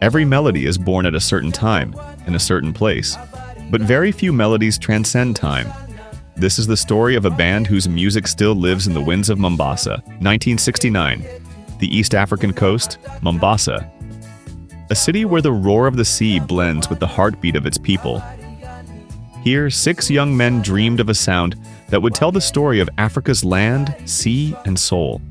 Every melody is born at a certain time, in a certain place. But very few melodies transcend time. This is the story of a band whose music still lives in the winds of Mombasa, 1969. The East African coast, Mombasa. A city where the roar of the sea blends with the heartbeat of its people. Here, 6 young men dreamed of a sound that would tell the story of Africa's land, sea, and soul.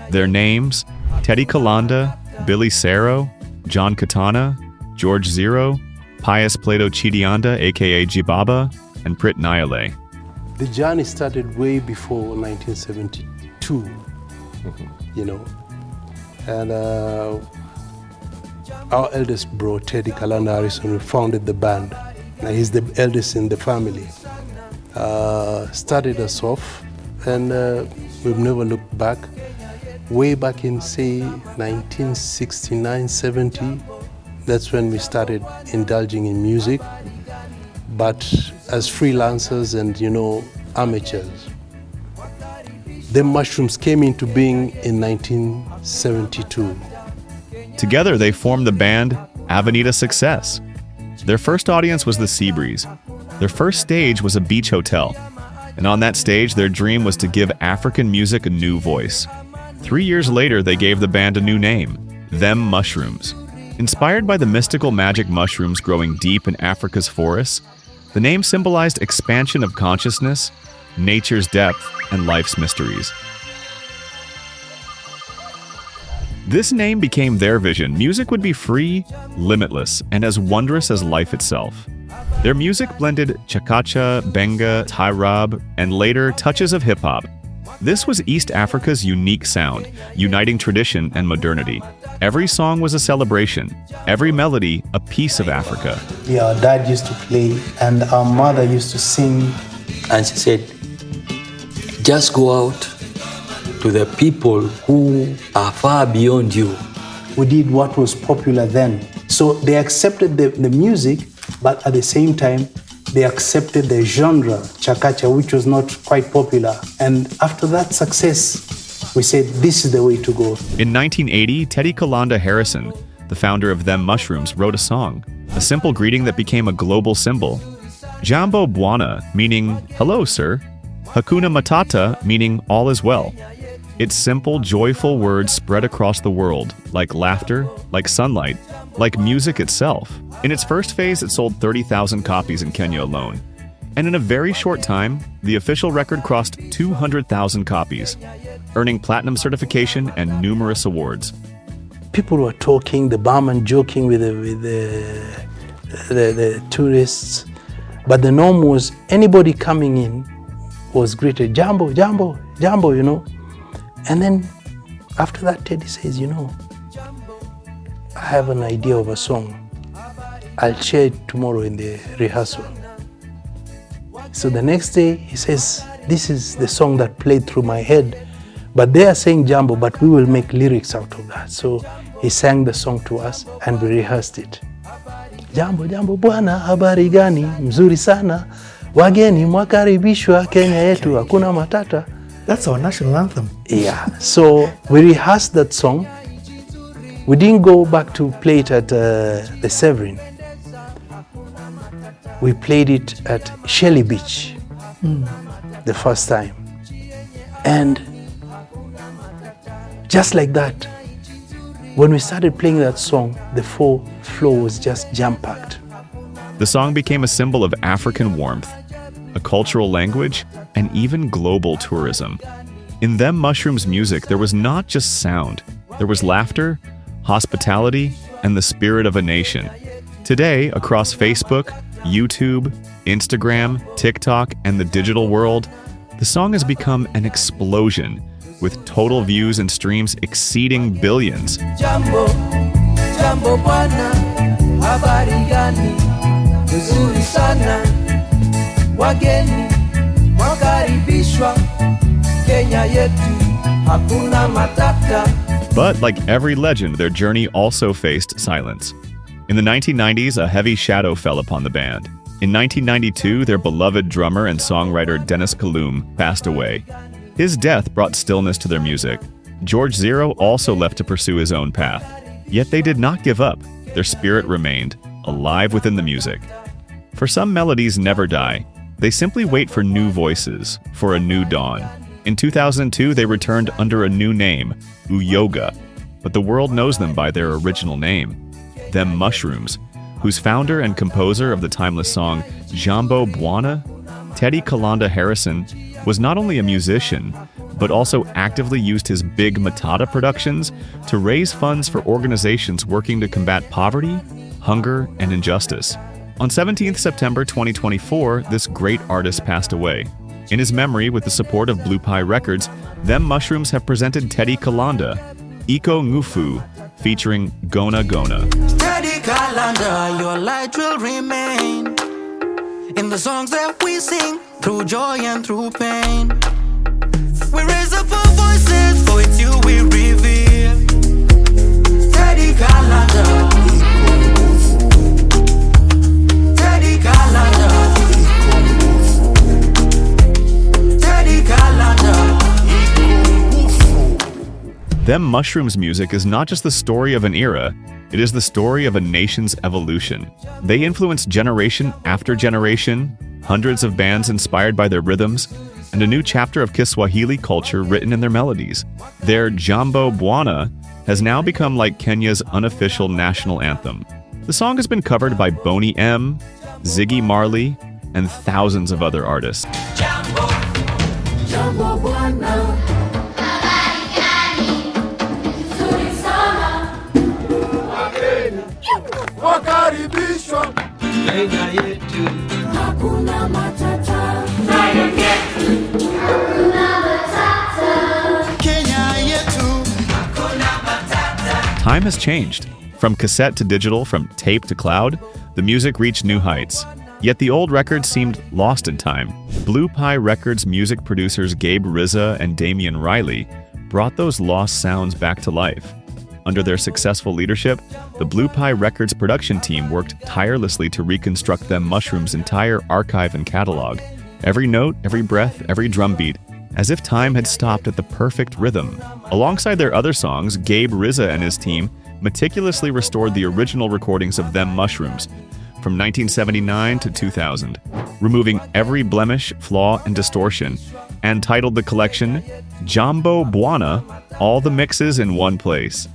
Their names, Teddy Kalanda, Billy Saro, John Katana, George Zero, Pius Plato Chidianda, aka Jibaba, and Prit Nyale. The journey started way before 1972, you know. And our eldest bro, Teddy Kalanda Harrison, who founded the band. Now he's the eldest in the family. Started us off, and we've never looked back. Way back in, say, 1969, 70, that's when we started indulging in music, but as freelancers and, you know, amateurs. The Mushrooms came into being in 1972. Together, they formed the band Avenida Success. Their first audience was the Seabreeze. Their first stage was a beach hotel. And on that stage, their dream was to give African music a new voice. 3 years later, they gave the band a new name, Them Mushrooms. Inspired by the mystical magic mushrooms growing deep in Africa's forests, the name symbolized expansion of consciousness, nature's depth, and life's mysteries. This name became their vision. Music would be free, limitless, and as wondrous as life itself. Their music blended Chakacha, Benga, Taarab, and later touches of hip-hop. This was East Africa's unique sound, uniting tradition and modernity. Every song was a celebration, every melody a piece of Africa. Yeah, our dad used to play and our mother used to sing. And she said, just go out to the people who are far beyond you. We did what was popular then. So they accepted the music, but at the same time, they accepted the genre, Chakacha, which was not quite popular. And after that success, we said, this is the way to go. In 1980, Teddy Kalanda Harrison, the founder of Them Mushrooms, wrote a song, a simple greeting that became a global symbol. Jambo Bwana, meaning, hello, sir. Hakuna Matata, meaning all is well. Its simple, joyful words spread across the world, like laughter, like sunlight, like music itself. In its first phase, it sold 30,000 copies in Kenya alone. And in a very short time, the official record crossed 200,000 copies, earning platinum certification and numerous awards. People were talking, the barman joking with the tourists, but the norm was anybody coming in was greeted, Jambo, Jambo, Jambo, you know. And then after that, Teddy says, you know, I have an idea of a song. I'll share it tomorrow in the rehearsal. So the next day, he says, this is the song that played through my head, but they are saying Jambo, but we will make lyrics out of that. So he sang the song to us and we rehearsed it. Jambo, Jambo Bwana, habari gani, mzuri sana, wageni mwakaribishwa Kenya yetu, hakuna matata. That's our national anthem. Yeah, so we rehearsed that song. We didn't go back to play it at the Severin. We played it at Shelly Beach the first time. And just like that, when we started playing that song, the floor was just jam-packed. The song became a symbol of African warmth, a cultural language, and even global tourism. In Them Mushrooms music, there was not just sound. There was laughter, hospitality, and the spirit of a nation. Today, across Facebook, YouTube, Instagram, TikTok, and the digital world, the song has become an explosion, with total views and streams exceeding billions. Jambo, Jambo Bwana, habari gani, nzuri sana, wageni, wakaribishwa, Kenya yetu, hakuna matata. But like every legend, their journey also faced silence. In the 1990s, a heavy shadow fell upon the band. In 1992, their beloved drummer and songwriter Dennis Kaloum passed away. His death brought stillness to their music. George Zero also left to pursue his own path. Yet they did not give up. their spirit remained, alive within the music. For some melodies never die. They simply wait for new voices, for a new dawn. In 2002, they returned under a new name, Uyoga, but the world knows them by their original name, Them Mushrooms, whose founder and composer of the timeless song Jambo Bwana, Teddy Kalanda Harrison, was not only a musician, but also actively used his big Matata productions to raise funds for organizations working to combat poverty, hunger, and injustice. On 17th September 2024, this great artist passed away. In his memory, with the support of Blue Pie Records, Them Mushrooms have presented Teddy Kalanda, Iko Ngufu, featuring Gona Gona. Teddy Kalanda, your light will remain in the songs that we sing, through joy and through pain. We raise up our voices, for it's you we reveal. Teddy Kalanda, Teddy Kalanda, Teddy Kalanda. Them Mushrooms music is not just the story of an era, it is the story of a nation's evolution. They influenced generation after generation, hundreds of bands inspired by their rhythms, and a new chapter of Kiswahili culture written in their melodies. Their Jambo Bwana has now become like Kenya's unofficial national anthem. The song has been covered by Boney M, Ziggy Marley, and thousands of other artists. Jambo, Jambo Bwana. Wakaribishwa Kenya yetu, hakuna matata. Hakuna matata. Kenya yetu, hakuna matata. Time has changed. From cassette to digital, from tape to cloud, the music reached new heights. Yet the old records seemed lost in time. Blue Pie Records music producers Gabe Rizza and Damian Riley brought those lost sounds back to life. Under their successful leadership, the Blue Pie Records production team worked tirelessly to reconstruct Them Mushrooms' entire archive and catalog. Every note, every breath, every drum beat, as if time had stopped at the perfect rhythm. Alongside their other songs, Gabe Rizza and his team meticulously restored the original recordings of Them Mushrooms from 1979 to 2000, removing every blemish, flaw, and distortion, and titled the collection Jambo Bwana, All the Mixes in One Place.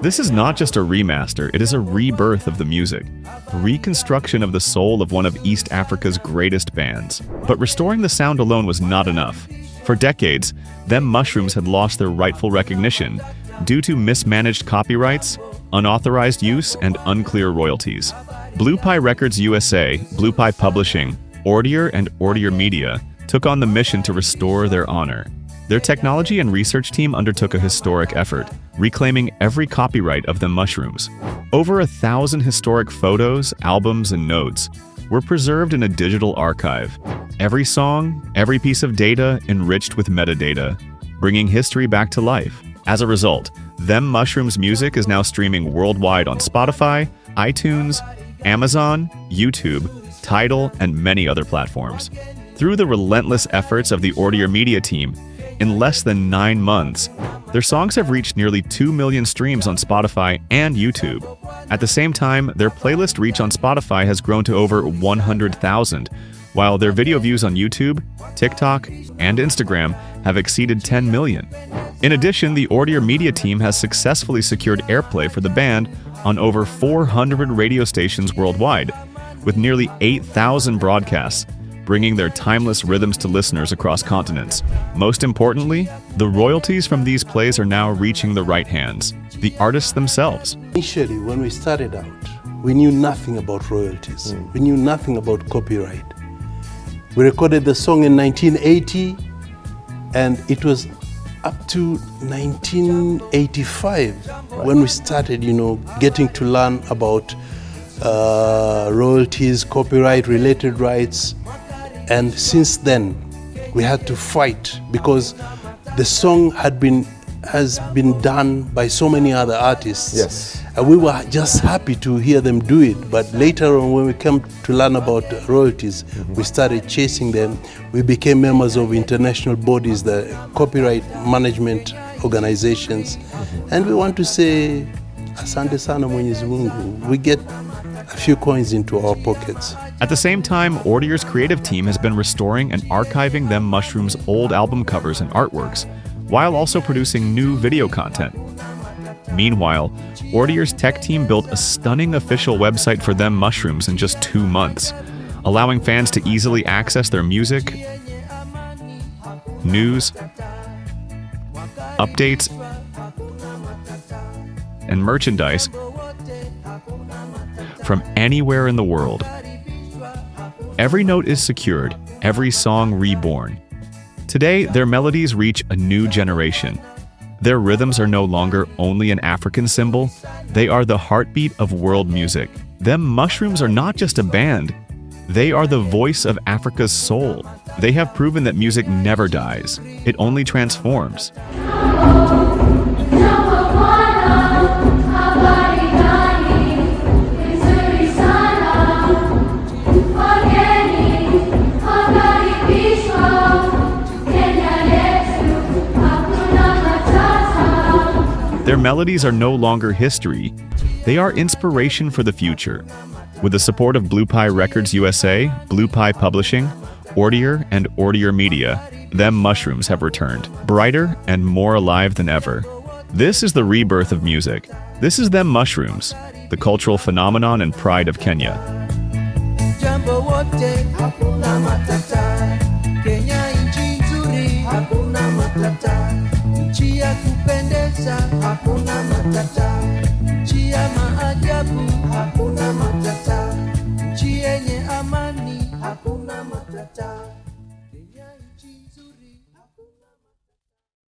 This is not just a remaster, it is a rebirth of the music, a reconstruction of the soul of one of East Africa's greatest bands. But restoring the sound alone was not enough. For decades, Them Mushrooms had lost their rightful recognition due to mismanaged copyrights, unauthorized use, and unclear royalties. Blue Pie Records USA, Blue Pie Publishing, Ordier, and Ordier Media took on the mission to restore their honor. Their technology and research team undertook a historic effort, reclaiming every copyright of Them Mushrooms. Over 1,000 historic photos, albums, and notes were preserved in a digital archive. Every song, every piece of data enriched with metadata, bringing history back to life. As a result, Them Mushrooms music is now streaming worldwide on Spotify, iTunes, Amazon, YouTube, Tidal, and many other platforms. Through the relentless efforts of the Ordier Media team, in less than 9 months, their songs have reached nearly 2 million streams on Spotify and YouTube. At the same time, their playlist reach on Spotify has grown to over 100,000, while their video views on YouTube, TikTok, and Instagram have exceeded 10 million. In addition, the Ordier Media team has successfully secured airplay for the band on over 400 radio stations worldwide, with nearly 8,000 broadcasts, bringing their timeless rhythms to listeners across continents. Most importantly, the royalties from these plays are now reaching the right hands, the artists themselves. Initially, when we started out, we knew nothing about royalties. We knew nothing about copyright. We recorded the song in 1980, and it was up to 1985 when we started, getting to learn about royalties, copyright, related rights. And since then, we had to fight because the song had been has been done by so many other artists. Yes. And we were just happy to hear them do it. But later on, when we came to learn about royalties, we started chasing them. We became members of international bodies, the copyright management organizations. And we want to say, asante sana Mwenyezi Mungu. We get a few coins into our pockets. At the same time, Ordier's creative team has been restoring and archiving Them Mushrooms' old album covers and artworks, while also producing new video content. Meanwhile, Ordier's tech team built a stunning official website for Them Mushrooms in just 2 months, allowing fans to easily access their music, news, updates, and merchandise from anywhere in the world. Every note is secured, every song reborn. Today, their melodies reach a new generation. Their rhythms are no longer only an African symbol, they are the heartbeat of world music. Them Mushrooms are not just a band, they are the voice of Africa's soul. They have proven that music never dies, it only transforms. Their melodies are no longer history, they are inspiration for the future. With the support of Blue Pie Records USA, Blue Pie Publishing, Ordier, and Ordier Media, Them Mushrooms have returned, brighter and more alive than ever. This is the rebirth of music. This is Them Mushrooms, the cultural phenomenon and pride of Kenya. Jambo wote hakuna matata, Kenya nchi nzuri hakuna matata, nchi ya kupendeza hakuna matata, nchi ya maajabu hakuna matata, nchi yenye amani hakuna matata, Kenya nchi nzuri hakuna